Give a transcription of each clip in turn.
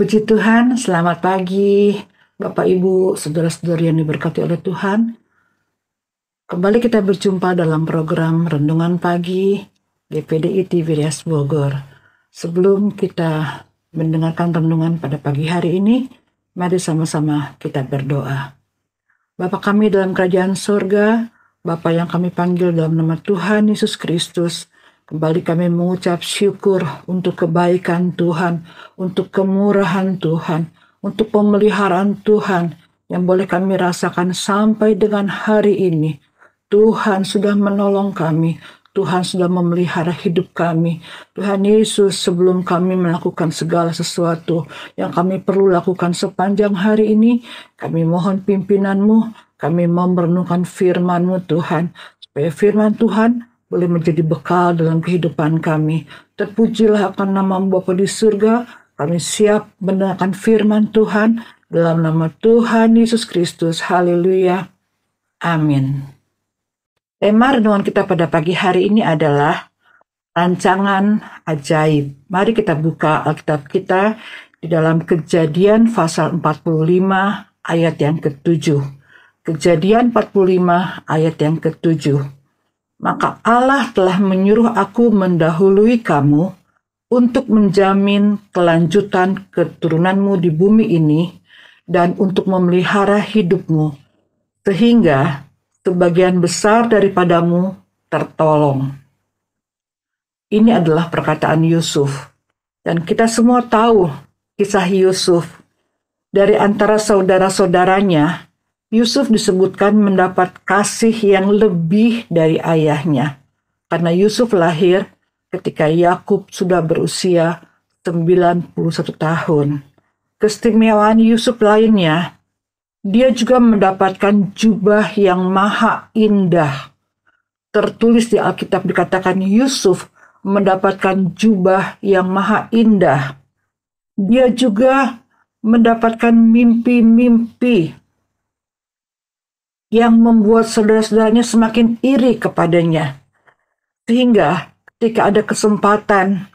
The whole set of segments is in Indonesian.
Puji Tuhan, selamat pagi Bapak Ibu, saudara-saudari yang diberkati oleh Tuhan. Kembali kita berjumpa dalam program Renungan Pagi GPDI TVRIAS Bogor. Sebelum kita mendengarkan renungan pada pagi hari ini, mari sama-sama kita berdoa. Bapa kami dalam kerajaan surga, Bapa yang kami panggil dalam nama Tuhan Yesus Kristus, kembali kami mengucap syukur untuk kebaikan Tuhan, untuk kemurahan Tuhan, untuk pemeliharaan Tuhan yang boleh kami rasakan sampai dengan hari ini. Tuhan sudah menolong kami, Tuhan sudah memelihara hidup kami. Tuhan Yesus, sebelum kami melakukan segala sesuatu yang kami perlu lakukan sepanjang hari ini, kami mohon pimpinan-Mu, kami mau merenungkan firman-Mu Tuhan, supaya firman Tuhan boleh menjadi bekal dalam kehidupan kami. Terpujilah akan nama-Mu Bapa di surga, kami siap mendengarkan firman Tuhan, dalam nama Tuhan Yesus Kristus. Haleluya. Amin. Tema renungan kita pada pagi hari ini adalah rancangan ajaib. Mari kita buka Alkitab kita di dalam Kejadian pasal 45 ayat yang ke-7. Kejadian 45 ayat yang ke-7. Maka Allah telah menyuruh aku mendahului kamu untuk menjamin kelanjutan keturunanmu di bumi ini dan untuk memelihara hidupmu, sehingga sebagian besar daripadamu tertolong. Ini adalah perkataan Yusuf. Dan kita semua tahu kisah Yusuf. Dari antara saudara-saudaranya, Yusuf disebutkan mendapat kasih yang lebih dari ayahnya. Karena Yusuf lahir ketika Yakub sudah berusia 91 tahun. Keistimewaan Yusuf lainnya, dia juga mendapatkan jubah yang maha indah. Tertulis di Alkitab dikatakan Yusuf mendapatkan jubah yang maha indah. Dia juga mendapatkan mimpi-mimpi yang membuat saudara-saudaranya semakin iri kepadanya. Sehingga ketika ada kesempatan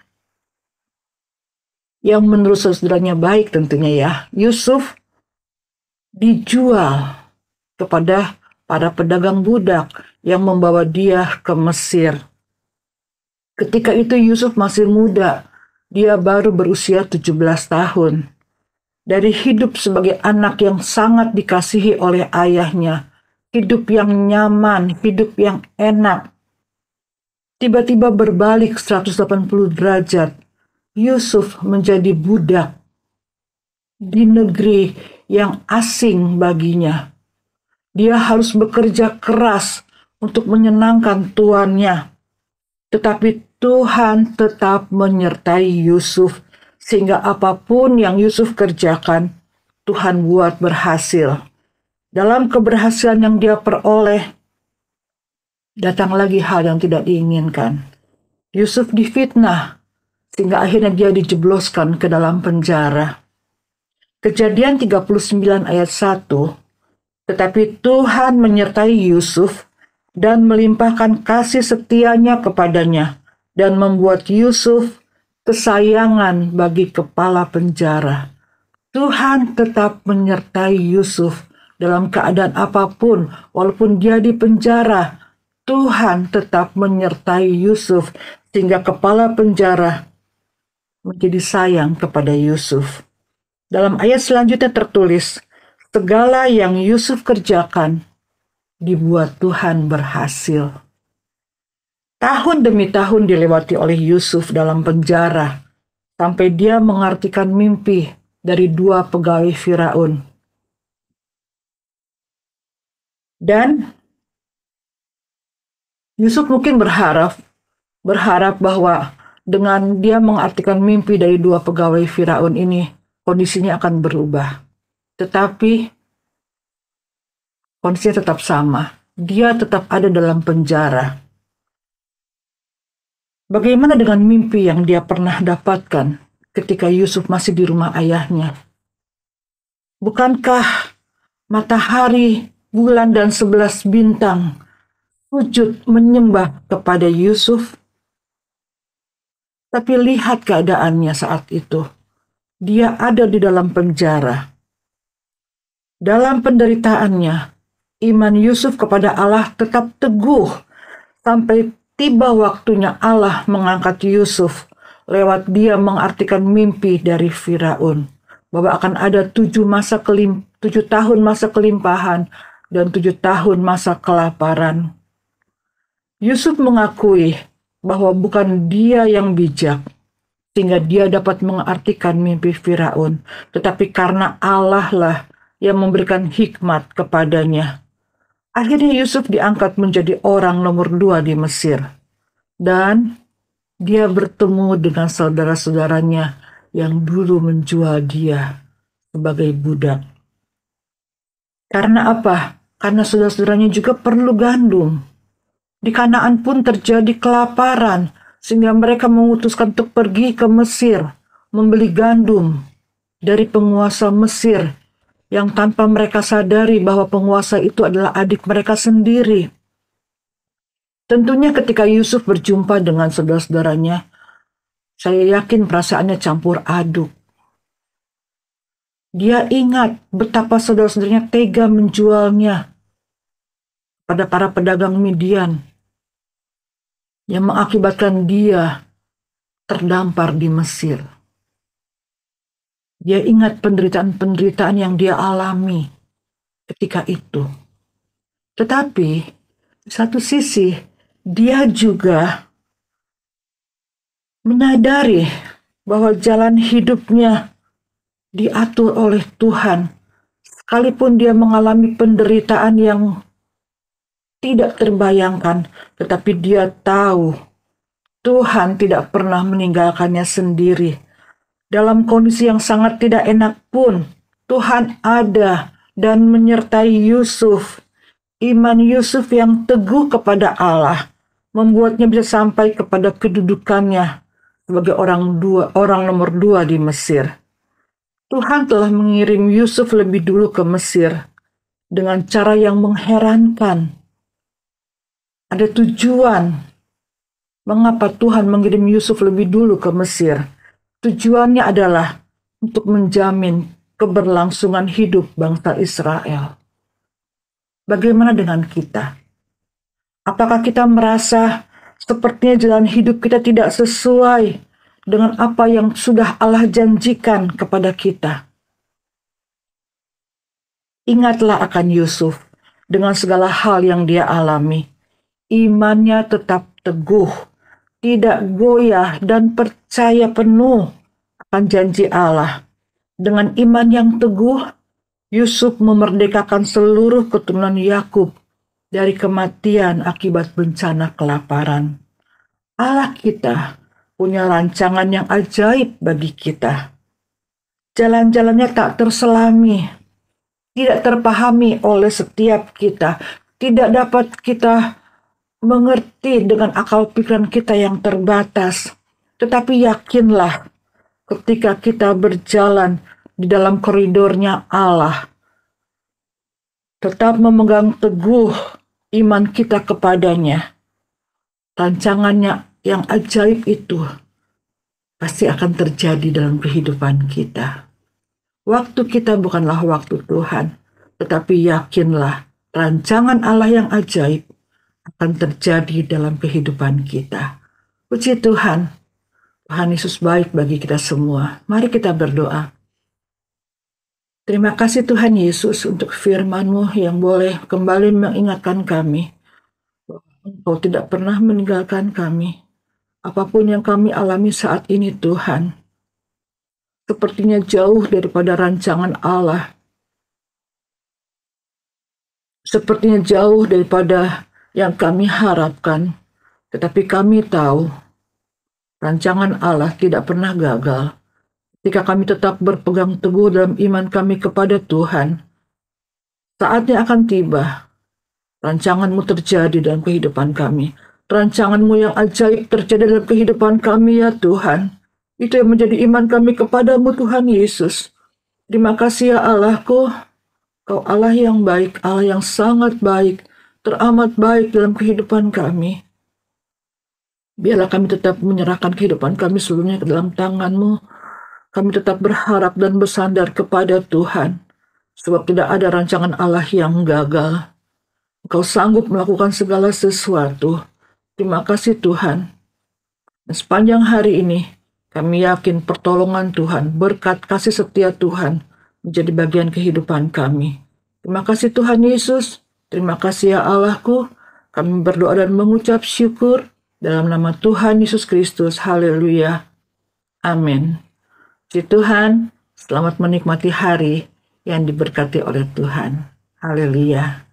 yang menurut saudaranya baik tentunya ya, Yusuf dijual kepada para pedagang budak yang membawa dia ke Mesir. Ketika itu Yusuf masih muda, dia baru berusia 17 tahun. Dari hidup sebagai anak yang sangat dikasihi oleh ayahnya, hidup yang nyaman, hidup yang enak, tiba-tiba berbalik 180 derajat. Yusuf menjadi budak di negeri yang asing baginya. Dia harus bekerja keras untuk menyenangkan tuannya. Tetapi Tuhan tetap menyertai Yusuf, sehingga apapun yang Yusuf kerjakan, Tuhan buat berhasil. Dalam keberhasilan yang dia peroleh, datang lagi hal yang tidak diinginkan. Yusuf difitnah, sehingga akhirnya dia dijebloskan ke dalam penjara. Kejadian 39 ayat 1, tetapi Tuhan menyertai Yusuf dan melimpahkan kasih setianya kepadanya dan membuat Yusuf kesayangan bagi kepala penjara. Tuhan tetap menyertai Yusuf dalam keadaan apapun, walaupun dia di penjara, Tuhan tetap menyertai Yusuf sehingga kepala penjara menjadi sayang kepada Yusuf. Dalam ayat selanjutnya tertulis, segala yang Yusuf kerjakan dibuat Tuhan berhasil. Tahun demi tahun dilewati oleh Yusuf dalam penjara, sampai dia mengartikan mimpi dari 2 pegawai Firaun. Dan Yusuf mungkin berharap bahwa dengan dia mengartikan mimpi dari 2 pegawai Firaun ini, kondisinya akan berubah. Tetapi kondisinya tetap sama. Dia tetap ada dalam penjara. Bagaimana dengan mimpi yang dia pernah dapatkan ketika Yusuf masih di rumah ayahnya? Bukankah matahari, bulan, dan 11 bintang sujud menyembah kepada Yusuf? Tapi lihat keadaannya saat itu. dia ada di dalam penjara. Dalam penderitaannya, iman Yusuf kepada Allah tetap teguh sampai tiba waktunya Allah mengangkat Yusuf lewat dia mengartikan mimpi dari Firaun bahwa akan ada 7 tahun masa kelimpahan dan 7 tahun masa kelaparan. Yusuf mengakui bahwa bukan dia yang bijak sehingga dia dapat mengartikan mimpi Firaun, tetapi karena Allah lah yang memberikan hikmat kepadanya. Akhirnya Yusuf diangkat menjadi orang nomor 2 di Mesir. Dan dia bertemu dengan saudara-saudaranya yang dulu menjual dia sebagai budak. Karena apa? Karena saudara-saudaranya juga perlu gandum. Di Kanaan pun terjadi kelaparan, sehingga mereka memutuskan untuk pergi ke Mesir, membeli gandum dari penguasa Mesir, yang tanpa mereka sadari bahwa penguasa itu adalah adik mereka sendiri. Tentunya ketika Yusuf berjumpa dengan saudara-saudaranya, saya yakin perasaannya campur aduk. Dia ingat betapa saudara-saudaranya tega menjualnya pada para pedagang Midian, yang mengakibatkan dia terdampar di Mesir. Dia ingat penderitaan-penderitaan yang dia alami ketika itu. Tetapi di satu sisi dia juga menyadari bahwa jalan hidupnya diatur oleh Tuhan. Sekalipun dia mengalami penderitaan yang tidak terbayangkan, tetapi dia tahu Tuhan tidak pernah meninggalkannya sendiri. Dalam kondisi yang sangat tidak enak pun, Tuhan ada dan menyertai Yusuf. Iman Yusuf yang teguh kepada Allah membuatnya bisa sampai kepada kedudukannya sebagai orang nomor 2 di Mesir. Tuhan telah mengirim Yusuf lebih dulu ke Mesir dengan cara yang mengherankan. Ada tujuan mengapa Tuhan mengirim Yusuf lebih dulu ke Mesir. Tujuannya adalah untuk menjamin keberlangsungan hidup bangsa Israel. Bagaimana dengan kita? Apakah kita merasa sepertinya jalan hidup kita tidak sesuai dengan apa yang sudah Allah janjikan kepada kita? Ingatlah akan Yusuf dengan segala hal yang dia alami. Imannya tetap teguh, tidak goyah dan percaya penuh akan janji Allah. Dengan iman yang teguh, Yusuf memerdekakan seluruh keturunan Yakub dari kematian akibat bencana kelaparan. Allah kita punya rancangan yang ajaib bagi kita. Jalan-jalannya tak terselami, tidak terpahami oleh setiap kita, tidak dapat kita mengerti dengan akal pikiran kita yang terbatas. Tetapi yakinlah, ketika kita berjalan di dalam koridornya Allah, tetap memegang teguh iman kita kepadanya, rancangannya yang ajaib itu pasti akan terjadi dalam kehidupan kita. Waktu kita bukanlah waktu Tuhan, tetapi yakinlah rancangan Allah yang ajaib akan terjadi dalam kehidupan kita. Puji Tuhan, Tuhan Yesus baik bagi kita semua. Mari kita berdoa. Terima kasih Tuhan Yesus untuk firman-Mu yang boleh kembali mengingatkan kami bahwa Engkau tidak pernah meninggalkan kami. Apapun yang kami alami saat ini Tuhan, sepertinya jauh daripada rancangan Allah. Sepertinya jauh daripada yang kami harapkan, tetapi kami tahu rancangan Allah tidak pernah gagal. Ketika kami tetap berpegang teguh dalam iman kami kepada Tuhan, saatnya akan tiba. Rancangan-Mu terjadi dalam kehidupan kami. Rancangan-Mu yang ajaib terjadi dalam kehidupan kami ya Tuhan. Itu yang menjadi iman kami kepadamu Tuhan Yesus. Terima kasih ya Allahku. Kau Allah yang baik, Allah yang sangat baik, teramat baik dalam kehidupan kami. Biarlah kami tetap menyerahkan kehidupan kami seluruhnya ke dalam tangan-Mu. kami tetap berharap dan bersandar kepada Tuhan, sebab tidak ada rancangan Allah yang gagal. Engkau sanggup melakukan segala sesuatu. Terima kasih Tuhan. Dan sepanjang hari ini, kami yakin pertolongan Tuhan, berkat kasih setia Tuhan, menjadi bagian kehidupan kami. Terima kasih Tuhan Yesus. Terima kasih ya Allahku. Kami berdoa dan mengucap syukur dalam nama Tuhan Yesus Kristus. Haleluya. Amin. Puji Tuhan, selamat menikmati hari yang diberkati oleh Tuhan. Haleluya.